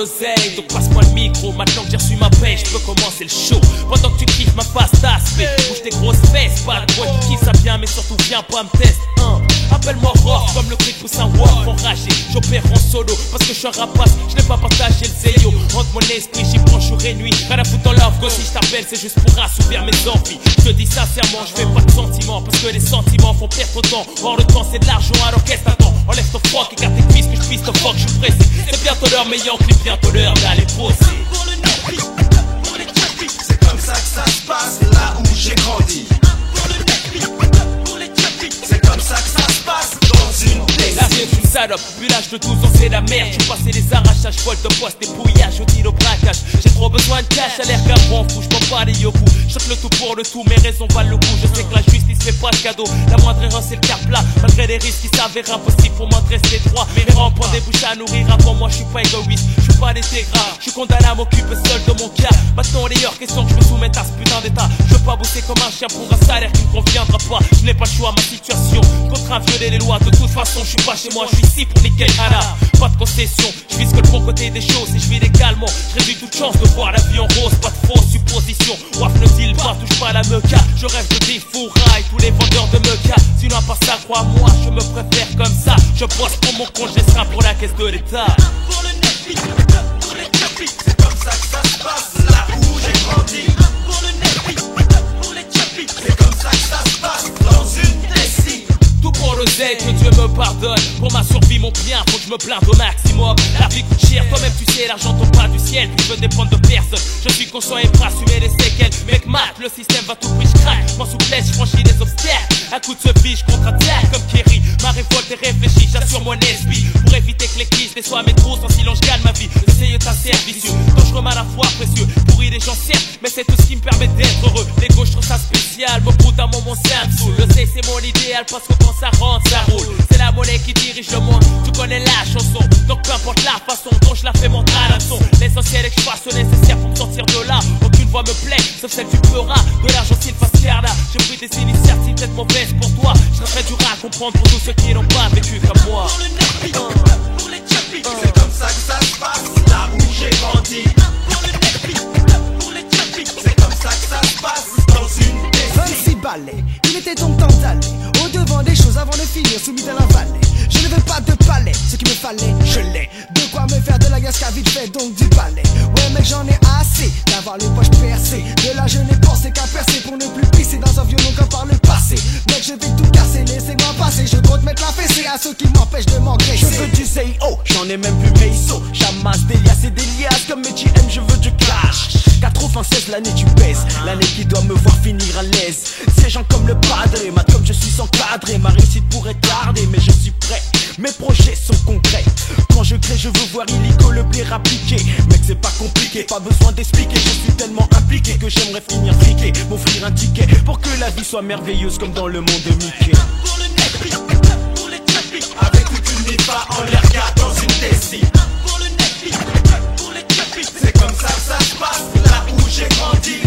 l'oseille, donc passe-moi le micro. Maintenant que j'ai reçu ma paye, je peux commencer le show. Pendant que tu kiffes ma face d'aspect, bouge tes grosses fesses. Pas de bois qui kiffe ça bien, mais surtout viens pas me tester. Appelle-moi rock, comme le cri pousse un walk enragé. J'opère en solo, parce que je suis un rapace. Je n'ai pas partagé le zéyo. Entre mon esprit, j'y prends jour et nuit. Rien à foutre en love, go, si je t'appelle, c'est juste pour assouvir mes envies. Je te dis sincèrement, je fais pas de sentiments, parce que les sentiments font perdre ton temps. Or le temps c'est de l'argent, alors qu'est-ce t'attends? Enlève ton froc et garde tes cuisses, que je puisse te fuck, je suis pressé. C'est bientôt l'heure, mais y'en clip, bientôt l'heure d'aller poser. C'est comme ça que ça se passe, là où j'ai grandi. C'est comme ça que ça se passe dans une décennie. La vie est une salope, puis l'âge de 12 ans c'est la merde. Tu passais les arrachages, vol de poste, des pouillages, au deal au braquage. J'ai trop besoin de cash, à l'air qu'un fou, je m'en bats les yokous. Choque le tout pour le tout, mes raisons valent le coup. Je sais que la justice fait pas de cadeau, la moindre erreur c'est le quart plat. Malgré les risques qui s'avèrent impossibles pour moi de rester droit. Mes rangs pour des bouches à nourrir, avant moi je suis pas égoïste. Je suis pas d'intégrat, je suis condamné à m'occuper seul de mon cas. Maintenant il est hors question que je me soumette à ce putain d'état. Je veux pas bosser comme un chien pour un salaire qui me conviendra pas. Je n'ai pas le choix, ma situation contraint à violer les lois. De toute façon je suis pas chez moi, je suis ici pour niquer Anna. Pas de concession, je vise que le bon côté des choses. Et je vis légalement, je réduis toute chance de voir la vie en rose. Pas de fausses suppositions, waf ne deal pas, touche pas à la meca. Je rêve de défouraille tous les vendeurs de meca. Sinon à part ça, crois-moi, je me préfère comme ça. Je bosse pour mon compte, je serai pour la caisse de l'État. C'est comme ça que ça se passe, là où j'ai grandi. C'est comme ça que ça se passe dans une décennie. Tout pour l'oseille, que Dieu me pardonne. Pour ma survie, mon bien, faut que je me blinde au maximum. La vie coûte cher, toi-même tu sais, l'argent tombe pas du ciel. Puis je veux dépendre de personne. Je suis conscient et prêt à assumer les séquelles. Mec, mat, le système va tout prix, je craque. M'en souplesse, je franchis les obstacles. À coup de ce biche, contre-attaque comme Kerry. Ma révolte est réfléchie, j'assure mon esprit. Pour éviter que les crises déçoivent mes trous, sans silence, je gagne ma vie. J'essaye de service vicieux, dangereux mais à la fois précieux. Pourri les gens certes, mais c'est tout ce qui me permet d'être heureux. L'ego, je trouve ça spécial, me fout d'un moment simple sous. Le sais, c'est mon idéal, parce que quand ça rentre, ça roule. C'est la monnaie qui dirige le monde, tu connais la chanson. Donc peu importe la façon dont je la fais monter à la son. L'essentiel est que je fasse le nécessaire pour me sortir de là. Aucune voix me plaît, sauf celle du pleurat. De l'argent s'il fasse faire là. J'ai pris des initiatives peut-être mauvaises pour toi. Je serais très dur à comprendre pour tous ceux qui n'ont pas vécu comme moi. C'est comme ça que ça se passe, là où j'ai grandi. C'est comme ça que ça se passe dans une décennie. 26 balais, il était donc temps d'aller au devant des choses avant de finir soumis à la vallée. Je ne veux pas de palais, ce qu'il me fallait, je l'ai. De quoi me faire de la gasca vite fait, donc du balai. Ouais mec j'en ai assez d'avoir les poches percées. De là je n'ai pensé qu'à percer pour ne plus pisser dans un violon comme par le passé. Mec je vais tout casser, laissez-moi passer. Je compte mettre la fessée à ceux qui m'empêchent de m'engraisser. Je veux du CIO, j'en ai même plus mes ISO. J'amasse des liasses et des liasses comme mes GM, je veux du cash. 96 l'année tu pèses, l'année qui doit me voir finir à l'aise. Ces gens comme le padre, ma comme je suis encadré. Ma réussite pourrait tarder mais je suis prêt. Mes projets sont concrets. Quand je crée je veux voir illico le blé appliqué. Mec c'est pas compliqué, pas besoin d'expliquer. Je suis tellement impliqué que j'aimerais finir friqué. M'offrir un ticket pour que la vie soit merveilleuse comme dans le monde de Mickey. Avec ou tu n'es pas en l'air gars dans une décennie. C'est comme ça que ça se passe, là où j'ai grandi.